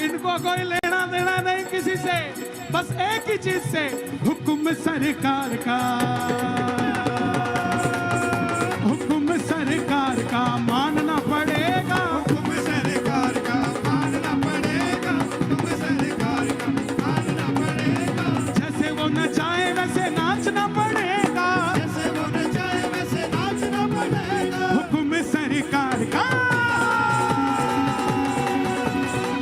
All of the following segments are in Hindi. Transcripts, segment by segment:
इनको कोई लेना देना नहीं किसी से, बस एक ही चीज से, हुक्म सरकार का, हुक्म सरकार का मानना पड़ेगा, हुक्म सरकार का मानना पड़ेगा, हुक्म सरकार का मानना पड़ेगा। जैसे वो नचाए वैसे नाचना पड़ेगा, जैसे वो नचाए वैसे नाचना पड़ेगा। हुक्म सरकार का,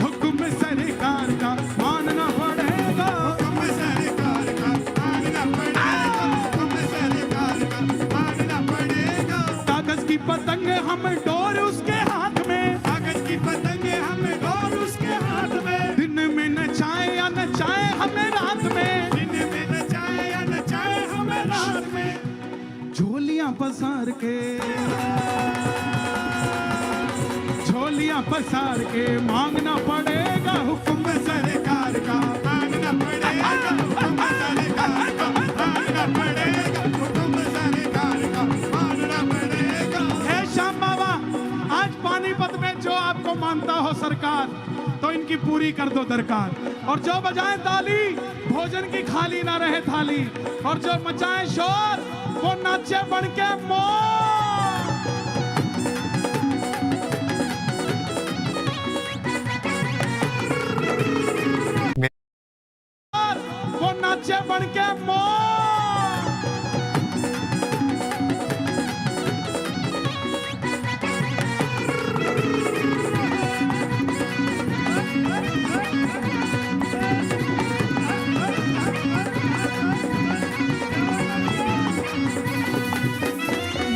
हुक्म सरकार का मानना पड़ेगा, हुक्म सरकार का मानना पड़ेगा, हुक्म सरकार का मानना पड़ेगा। कागज की पतंगे हम डोर उसके हाथ में, कागज की पतंगे हमें डोर उसके हाथ में, दिन में नचाए या नचाए हमें रात में, दिन में नचाए या नचाए हमें रात में। झोलियां पसार के, झोलियां पसार के मांगना पड़ेगा, हुक्म सरकार का मानना पड़ेगा, हुक्म सरकार का मानना पड़ेगा, हुक्म सरकार का मानना पड़ेगा। हे श्याम बाबा, आज पानीपत में जो आपको मानता हो सरकार, तो इनकी पूरी कर दो दरकार। और जो बजाए ताली, भोजन की खाली ना रहे थाली, और जो मचाए शोर, वो नाचे बन के मोर, वो नाचे बन के मोर।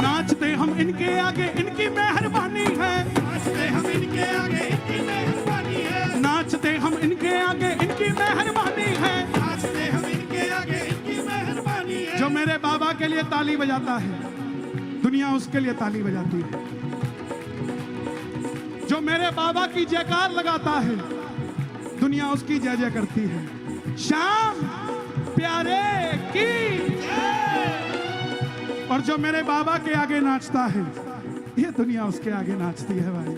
नाचते हम इनके आगे, इनकी मेहरबानी है, नाचते हम इनके आगे, इनकी मेहरबानी है, नाचते हम इनके आगे, इनकी मेहरबानी है। नाचते हम इनके आगे, इनकी मेहरबानी है। जो मेरे बाबा के लिए ताली बजाता है, दुनिया उसके लिए ताली बजाती है। जो मेरे बाबा की जयकार लगाता है, दुनिया उसकी जय जय करती है। श्याम प्यारे की, और जो मेरे बाबा के आगे नाचता है, ये दुनिया उसके आगे नाचती है भाई।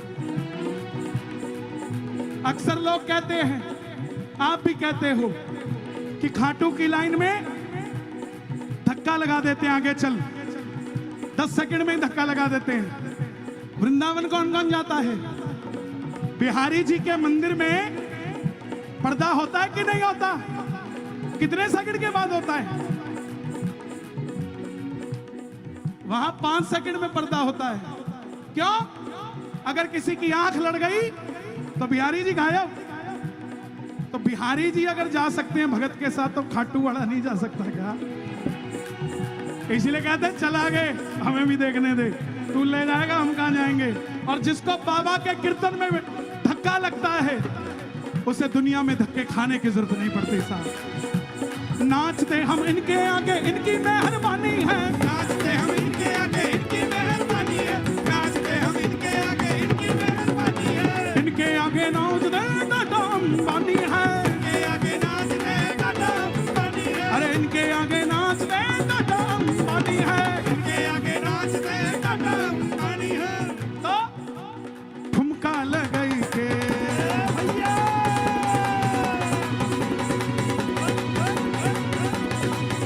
अक्सर लोग कहते हैं, आप भी कहते हो, कि खाटू की लाइन में धक्का लगा देते हैं, आगे चल, 10 सेकंड में ही धक्का लगा देते हैं। वृंदावन कौन कौन जाता है? बिहारी जी के मंदिर में पर्दा होता है कि नहीं होता? कितने सेकंड के बाद होता है? वहां 5 सेकंड में पर्दा होता है। क्यों? अगर किसी की आंख लड़ गई तो बिहारी जी गायब। तो बिहारी जी अगर जा सकते हैं भगत के साथ, तो खाटू वाला नहीं जा सकता क्या? इसलिए कहते हैं चल आगे, हमें भी देखने दे, तू ले जाएगा हम कहां जाएंगे। और जिसको बाबा के कीर्तन में धक्का लगता है, उसे दुनिया में धक्के खाने की जरूरत नहीं पड़ती साहब। नाचते हम इनके आगे, इनकी मेहरबानी है, नाचते हम इनके आगे, इनकी मेहरबानी है, नाचते हम इनके आगे, इनकी मेहरबानी है। इनके आगे नाच दे दम बानी है, इनके आगे नाचने का दम बानी है, अरे इनके आगे नाच दे दम बानी है। इनके आगे नाचने का दम बानी है। तो ठुमका लगाई के,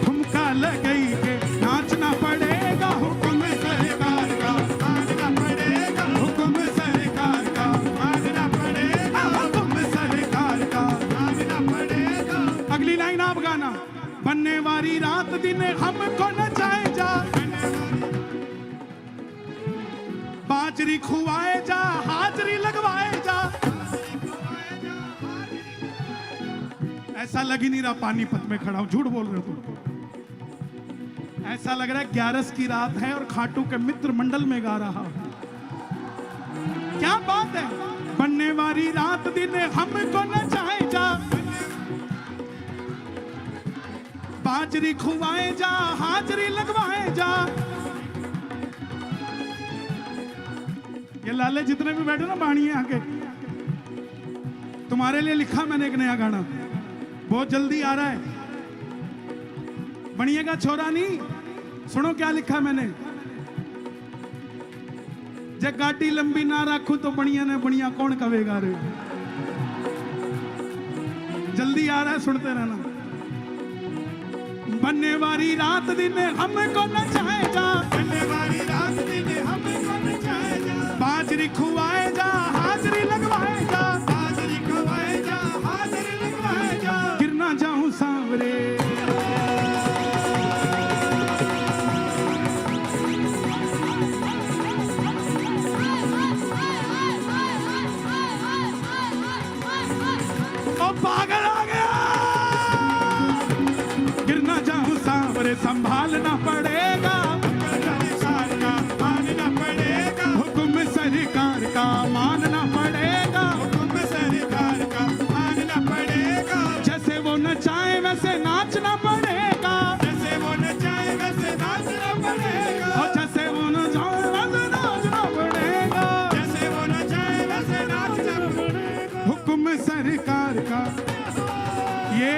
ठुमका लगाई के नाचना पड़ेगा, हुक्म सरकार का मानना पड़ेगा, हुक्म सरकार का मानना पड़ेगा, हुक्म सरकार का मानना पड़ेगा। अगली लाइन आप गाना। बनने वाली रात दिन हमको नचाए जा, बाजरी खुआए जा, हाजरी लगवाए जा। ऐसा लग ही नहीं रहा पानीपत में खड़ा हूं, झूठ बोल रहे हो तुम। ऐसा लग रहा है 11 की रात है और खाटू के मित्र मंडल में गा रहा हूं। क्या बात है। बनने वाली रात दिन हमको नचाए जा, बाजरी खुआए जा, हाजरी लगवाए जा। ये लाले जितने भी बैठे ना बाणिए आके, तुम्हारे लिए लिखा मैंने एक नया गाना, बहुत जल्दी आ रहा है। बनिएगा छोरा नहीं, सुनो क्या लिखा मैंने। जे गाड़ी लंबी ना रखू तो बनिया ने बनिया कौन कवेगा रे। जल्दी आ रहा है, सुनते रहना। बनने वाली रात दिन हमको नचाएगा, बनने वाली रात दिन हमको नचाएगा, बाजरी खुआएगा, हाजरी लगवाएगा, हाजरी खवाएगा, हाजरी लगवाएगा, गिर ना जाऊं सांवरे। ओ पागल आ गया, गिर ना जाऊं सांवरे, संभालना पड़ेगा, सरकार का मानना पड़ेगा, हुक्म सरकार का मानना पड़ेगा, हुक्म सरकार का मानना पड़ेगा, जैसे वो नचाए वैसे नाचना पड़ेगा, जैसे वो नचाए वैसे नाचना पड़ेगा, और जैसे वो नचाए वैसे नाचना पड़ेगा, जैसे वो नचाए वैसे नाचना पड़ेगा। हुक्म सरकार का। ये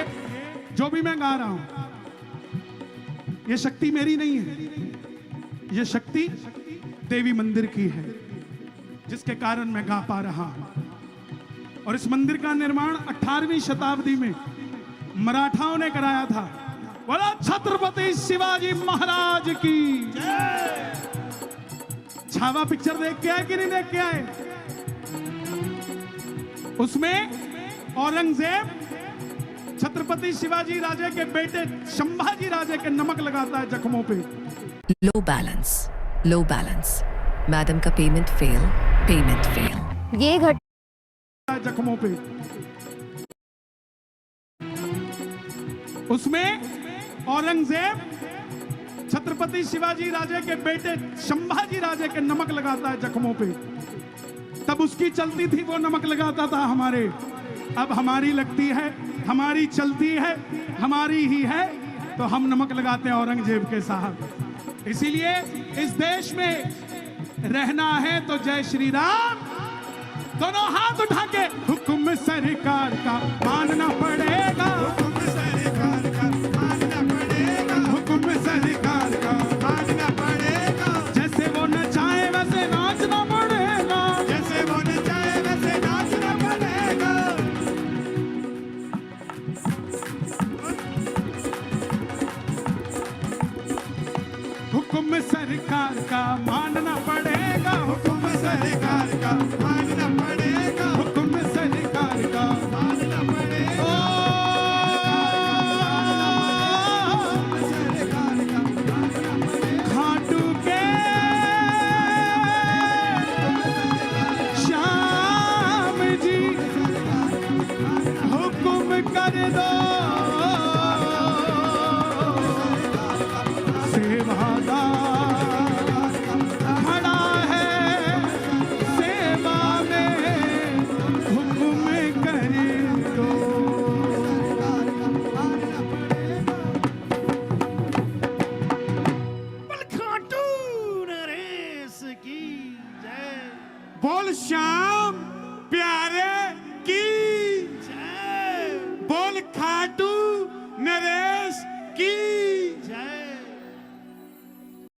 जो भी मैं गा रहा हूं, ये शक्ति मेरी नहीं है, ये शक्ति देवी मंदिर की है, जिसके कारण मैं गा पा रहा हूं। और इस मंदिर का निर्माण 18वीं शताब्दी में मराठाओं ने कराया था। बोला छत्रपति शिवाजी महाराज की। छावा पिक्चर देख के आए कि नहीं देख के आए? उसमें औरंगजेब छत्रपति शिवाजी राजे के बेटे संभाजी राजे के नमक लगाता है जख्मों पे। लो बैलेंस मैडम का पेमेंट फेल। ये घट जख्मों पे। उसमें औरंगजेब छत्रपति शिवाजी राजे के बेटे संभाजी राजे के नमक लगाता है जख्मों पे। तब उसकी चलती थी, वो नमक लगाता था हमारे। अब हमारी लगती है, हमारी चलती है, हमारी ही है, तो हम नमक लगाते हैं औरंगजेब के साथ। इसीलिए इस देश में रहना है तो जय श्री राम, दोनों हाथ उठा के हुक्म सरकार का मानना पड़ेगा, हुक्म सरकार का मानना पड़ेगा, हुक्म सरकार का। मानना पड़ेगा, जैसे वो नचाए वैसे नाचना पड़ेगा, जैसे वो नचाए वैसे नाचना पड़ेगा। हुक्म सरकार का मानना